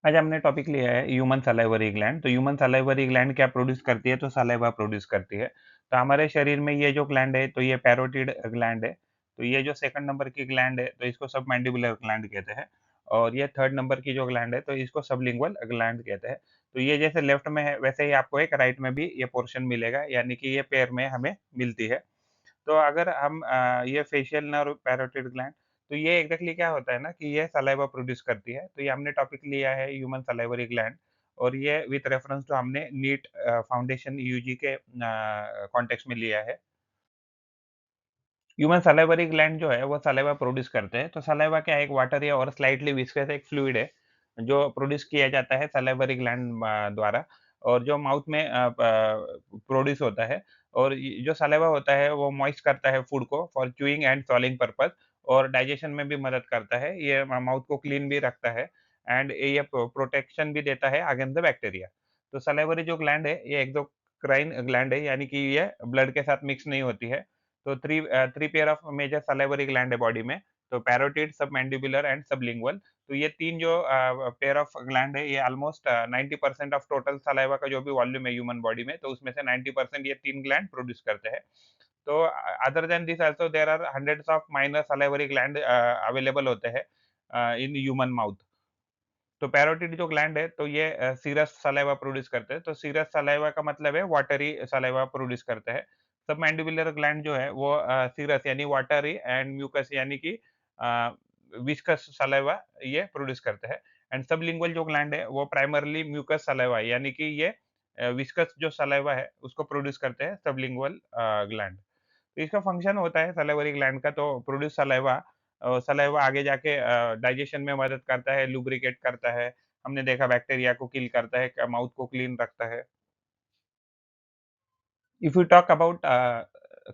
आज हमने टॉपिक लिया है ह्यूमन सलाइवरी ग्लैंड। तो ह्यूमन सलाइवरी ग्लैंड क्या प्रोड्यूस करती है? तो सलाइवा प्रोड्यूस करती है। तो हमारे शरीर में ये जो ग्लैंड है, तो ये पैरोटिड ग्लैंड है। तो ये जो सेकंड नंबर की ग्लैंड है, तो इसको सबमैंडिबुलर ग्लैंड कहते हैं। और ये थर्ड नंबर की जो ग्लैंड है, तो इसको सबलिंगुअल ग्लैंड कहते हैं। तो ये जैसे लेफ्ट में है, वैसे ही आपको एक राइट में भी ये पोर्शन मिलेगा, यानी कि ये पेयर में हमें मिलती है। तो अगर हम ये फेशियल नर्व पैरोटिड ग्लैंड, तो ये एग्ज़ैक्टली क्या होता है ना कि ये सलाइवा प्रोड्यूस करती है। तो ये हमने टॉपिक लिया है ह्यूमन सलाइवरी ग्लैंड, और ये विथ रेफरेंस टू हमने नीट फाउंडेशन यूजी के कॉन्टेक्स्ट में लिया है। ह्यूमन सलाइवरी ग्लैंड जो है वो सलाइवा प्रोड्यूस करते हैं। तो सलाइवा क्या है? एक वाटरी और स्लाइटली विस्कस एक फ्लूइड है, जो प्रोड्यूस किया जाता है सलाइवरी ग्लैंड द्वारा, और जो माउथ में प्रोड्यूस होता है। और जो सलाइवा होता है वो मॉइस्ट करता है फूड को for chewing and swallowing purpose, और डाइजेशन में भी मदद करता है। ये माउथ को क्लीन भी रखता है, एंड ये प्रोटेक्शन भी देता है अगेंस्ट द बैक्टीरिया। तो सलाइवरी जो ग्लैंड है ये एक्सोक्राइन ग्लैंड है, यानी कि ये ब्लड के साथ मिक्स नहीं होती है। तो three pair of major salivary gland है बॉडी में। तो पैरोटिड, सबमैंडिबुलर एंड सबलिंगुअल। तो ये 3 जो पेयर ऑफ ग्लैंड है, ये ऑलमोस्ट 90% ऑफ टोटल सलाइवा का जो भी वॉल्यूम है ह्यूमन बॉडी में, तो उसमें से 90% ये 3 ग्लैंड प्रोड्यूस करते हैं। तो other than this also there are hundreds of minor salivary gland available होते हैं इन ह्यूमन माउथ। तो पैरोटिड जो ग्लैंड है, तो ये सीरस सलाइवा प्रोड्यूस करते हैं। तो सीरस सलाइवा का मतलब है वाटरी सलाइवा प्रोड्यूस करते हैं। सबमैंडिबुलर ग्लैंड जो है वो सीरस यानी वाटरी, एंड म्यूकस यानी कि अ, विस्कस सलाइवा ये प्रोड्यूस करते हैं। एंड सबलिंगुअल जो ग्लैंड है वो प्राइमरली म्यूकस सलाइवा, यानी कि ये विस्कस जो सलाइवा है उसको प्रोड्यूस करते हैं सबलिंगुअल ग्लैंड। तो इसका फंक्शन होता है सलाइवरी ग्लैंड का, तो प्रोड्यूस सलाइवा, सलाइवा आगे जाके डाइजेशन में मदद करता है, लुब्रिकेट करता है। हमने देखा बैक्टीरिया को किल करता है, माउथ को क्लीन रखता है। If you talk about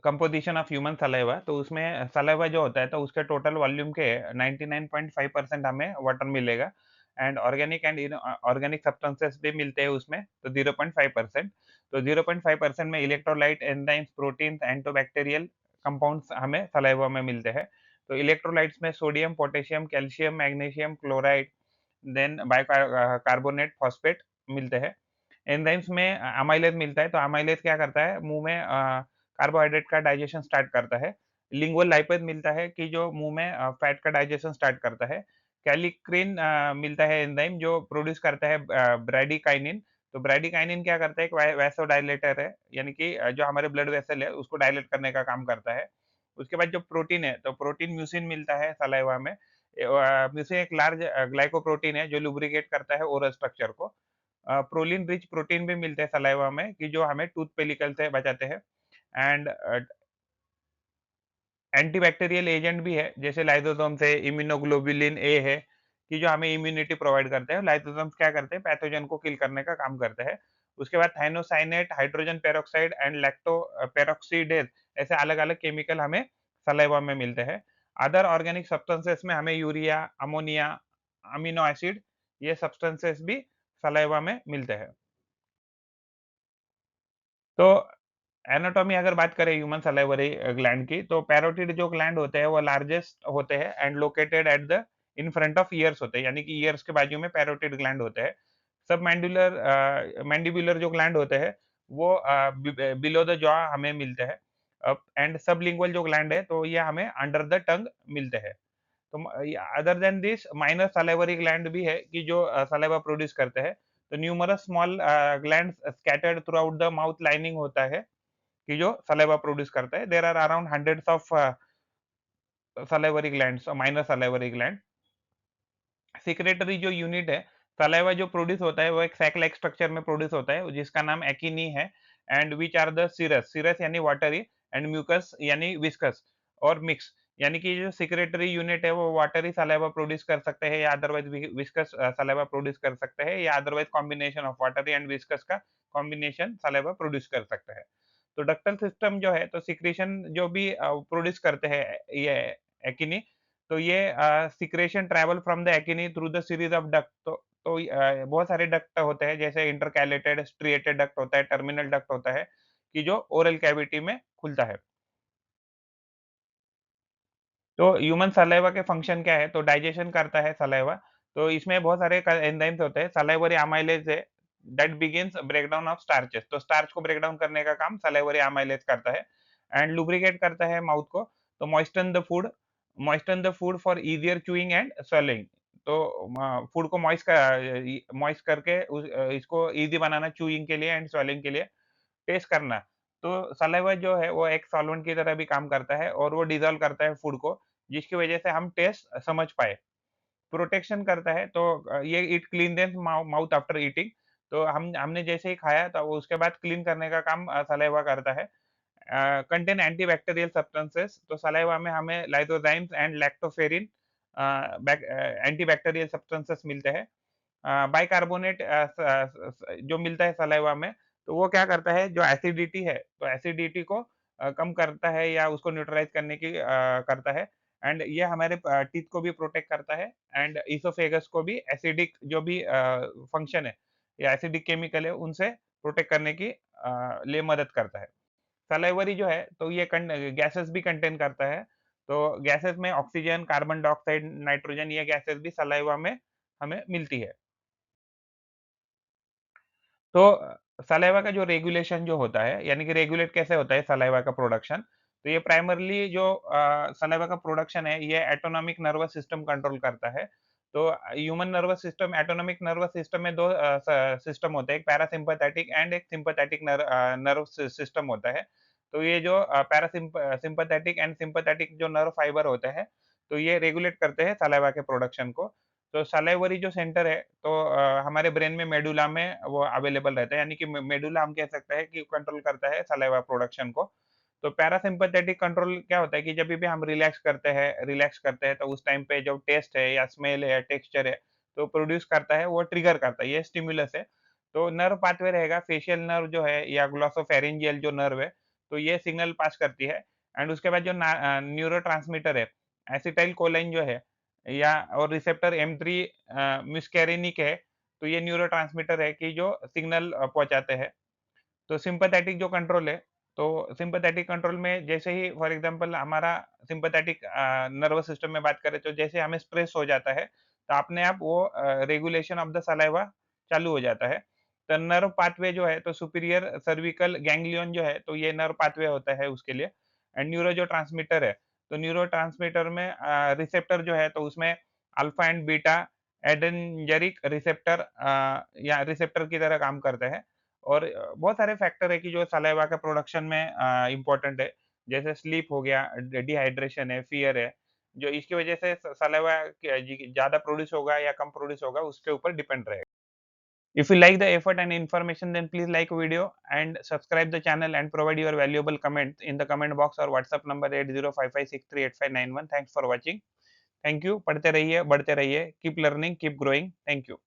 composition of human saliva, तो उसमें सलाइवा जो होता है, तो उसके टोटल वॉल्यूम के 99.5% हमें वाटर मिलेगा। And organic and organic substances भी मिलते हैं उसमें, तो 0.5%। तो 0.5% में electrolyte, enzymes, proteins, antibacterial compounds हमें सलाइवा में मिलते हैं। तो इलेक्ट्रोलाइट्स में sodium, potassium, calcium, magnesium chloride, then carbonate, phosphate मिलते हैं। एंजाइम्स में अमाइलेज मिलता है। तो अमाइलेज क्या करता है? मुँह में कार्बोहाइड्रेट का डाइजेशन स्टार्ट करता है। लिंगुअल लाइपेज मिलता है कि जो मुँह में फैट का डाइजेशन स्टार्ट करता है। कैलिक्रिन मिलता है एंजाइम, जो प्रोड्यूस करता है ब्रैडिकाइनिन। तो ब्रैडिकाइनिन क्या करता है? एक वैसोडाइलेटर है, यानी कि जो हमारे ब्लड वेसल है उसको डायलेट करने का काम करता है। उसके बाद जो प्रोटीन है, तो प्रोटीन म्यूसिन मिलता है सलाइवा में। म्यूसिन एक लार्ज ग्लाइकोप्रोटीन है जो लुब्रिकेट करता है ओरल स्ट्रक्चर को। प्रोलीन रिच प्रोटीन भी मिलते हैं सलाइवा में, कि जो हमें टूथ पेलिकल से बचाते हैं। एंड एंटीबैक्टीरियल एजेंट भी है, जैसे लाइसोसोम से इम्यूनोग्लोबुलिन ए है, कि जो हमें इम्यूनिटी प्रोवाइड करते हैं। लाइसोसोम्स क्या करते हैं? पैथोजन को किल करने का काम करते हैं। उसके बाद thiocyanate, hydrogen peroxide and lacto peroxidase, ऐसे अलग-अलग केमिकल हमें सलाइवा में मिलते हैं। अदर ऑर्गेनिक सब्सटेंसेस में हमें यूरिया, अमोनिया, अमीनो एसिड, ये सब्सटेंसेस भी सलाइवा में मिलते हैं। तो एनाटॉमी अगर बात करें ह्यूमन सलाइवरी ग्लैंड की, तो पैरोटिड जो ग्लैंड होते हैं वो लार्जेस्ट होते हैं and located at the in front of years होते हैं, यानी कि ईयर्स के बाजू में पैरोटिड ग्लैंड होते हैं। सब मैंडिबुलर जो ग्लैंड होते हैं वो बिलो द जॉ हमें मिलते हैं। एंड सबलिंगुअल जो ग्लैंड है, तो ये हमें अंडर द टंग मिलते हैं। तो other than this minor salivary gland भी है, कि जो सलाइवा प्रोड्यूस करते हैं। तो numerous small glands scattered throughout the mouth lining होता है, कि जो सलाइवा प्रोड्यूस करता है। There are around hundreds of salivary glands, minor salivary gland. Secretory जो यूनिट है, सलाइवा जो प्रोड्यूस होता है वो एक सैक लाइक स्ट्रक्चर में प्रोड्यूस होता है, जिसका नाम एक्नी है। And which are the serous, serous यानी वाटरी, एंड म्यूकस यानी विस्कस, और मिक्स, यानी कि जो सेक्रेटरी यूनिट है वो वाटरी सलाइवा प्रोड्यूस कर सकते हैं, या अदरवाइज विस्कस सलाइवा प्रोड्यूस कर सकते हैं, या otherwise combination of watery and viscous का कॉम्बिनेशन सलाइवा प्रोड्यूस कर सकता है। तो डक्टल सिस्टम जो है, तो सिक्रीशन जो भी प्रोड्यूस करते हैं ये एक्नी, तो ये secretion travel from the acne through the series of duct. तो बहुत सारे डक्ट होते हैं, जैसे इंटरकैलेटेड, स्ट्रिएटेड डक्ट होता है, टर्मिनल डक्ट होता है, कि जो ओरल कैविटी में खुलता है। तो ह्यूमन सलाइवा के फंक्शन क्या है? तो डाइजेशन करता है सलाइवा। तो इसमें बहुत सारे एंजाइम्स होते हैं, सलाइवरी अमाइलेज है, that begins breakdown of starches, तो स्टार्च को ब्रेकडाउन करने का काम सलाइवरी अमाइलेज करता है एंड लुब्रिकेट करता है माउथ को, तो moisten the food for easier chewing and swallowing, तो फूड को मॉइस्ट करके इसको इजी बनाना च्यूइंग के लिए एंड स्वेलिंग के लिए, टेस्ट करना। तो सलाइवा जो है वो एक सॉल्वेंट की तरह भी काम करता है और वो डिसॉल्व करता है फूड को, जिसकी वजह से हम टेस्ट समझ पाए। प्रोटेक्शन करता है, तो ये it cleanness mouth after eating, तो हमने जैसे ही खाया तो वो उसके बाद क्लीन करने का काम सलाइवा करता है। कंटेन एंटीबैक्टीरियल सब्सटेंसेस, तो सलाइवा में हमें lysozymes and lactoferrin antibacterial substances मिलते हैं। बाइकार्बोनेट जो मिलता है सलाइवा में, तो वो क्या करता है, जो एसिडिटी है, तो एसिडिटी को कम करता है या उसको न्यूट्रलाइज़ करने की करता है, एंड ये हमारे टीथ को भी प्रोटेक्ट करता है एंड इसोफेगस को भी एसिडिक जो भी फंक्शन है या एसिडिक केमिकल है, उनसे प्रोटेक्ट करने की लिए मदद करता है। सलाइवरी जो है, तो ये गैसेस भी कंटेन करता है, तो गैसेस में ऑक्सीजन, कार्बन डाइऑक्साइड, नाइट्रोजन, ये गैसेस भी सलाइवा में हमें मिलती है। तो सलाइवा का जो रेगुलेशन जो होता है, यानी कि रेगुलेट कैसे होता है सलाइवा का प्रोडक्शन, तो ये प्राइमरली जो सलाइवा का प्रोडक्शन है, ये ऑटोनॉमिक नर्वस सिस्टम कंट्रोल करता है। तो human nervous system, autonomic nervous system में 2 सिस्टम होते हैं, एक पैरासिम्पैथेटिक एंड एक सिम्पैथेटिक नर्व सिस्टम होता है। तो ये जो सिम्पैथेटिक एंड सिम्पैथेटिक जो नर्व फाइबर होते हैं, तो ये रेगुलेट करते हैं सलाइवा के प्रोडक्शन को। तो सलाइवरी जो सेंटर है, तो हमारे ब्रेन में मेडुला में वो अवेलेबल रहता है, यानी कि मेडुला हम कह सकते हैं कि कंट्रोल करता है सलाइवा प्रोडक्शन को। तो पैरासिम्पैथेटिक कंट्रोल क्या होता है कि जब भी हम रिलैक्स करते हैं, तो उस टाइम पे जो टेस्ट है या स्मेल है या टेक्सचर है, तो प्रोड्यूस करता है, वो ट्रिगर करता है, ये स्टिमुलस है। तो नर्व पाथवे रहेगा, फेशियल नर्व जो है या ग्लॉसोफैरिंजियल जो नर्व है, तो ये सिग्नल पास करती है एंड उसके बाद जो न्यूरोट्रांसमीटर है, एसिटाइल कोलाइन जो है, या और रिसेप्टर M3 म्यूस्केरिनिक है, तो ये न्यूरोट्रांसमीटर है कि जो सिग्नल पहुँचाते हैं। तो सिम्पैथेटिक जो कंट्रोल है, तो सिम्पैथेटिक कंट्रोल में जैसे ही फॉर एग्ज़ाम्पल हमारा सिम्पैथेटिक नर्वस सिस्टम में बात करें, तो जैसे हमें स्ट्रेस हो जाता है, तो अपने आप वो रेगुलेशन ऑफ द सलाइवा चालू हो जाता है। तो नर्व पाथवे जो है, तो सुपीरियर सर्विकल गैंग्लियन जो है, तो ये नर्व पाथवे होता है उसके लिए, एंड न्यूरो जो ट्रांसमीटर है, तो न्यूरोट्रांसमीटर में रिसेप्टर जो है, तो उसमें alpha and beta adrenergic receptor या रिसेप्टर की तरह काम करते हैं। और बहुत सारे फैक्टर है कि जो सलाइवा के प्रोडक्शन में इम्पोर्टेंट है। जैसे स्लीप हो गया, डिहाइड्रेशन है, फ़ियर है, जो इसकी वजह से स सलाइवा ज़्यादा प्रोड्यूस होगा या कम प्रोड्यूस होगा, उसके ऊपर डिपेंड रहेगा। If you like the effort and information, then please like video and subscribe the channel and provide your valuable comment in the comment box or WhatsApp number 8055638591। Thanks for watching. Thank you. पढ़ते रहिए, बढ़ते रहिए. Keep learning, keep growing. Thank you.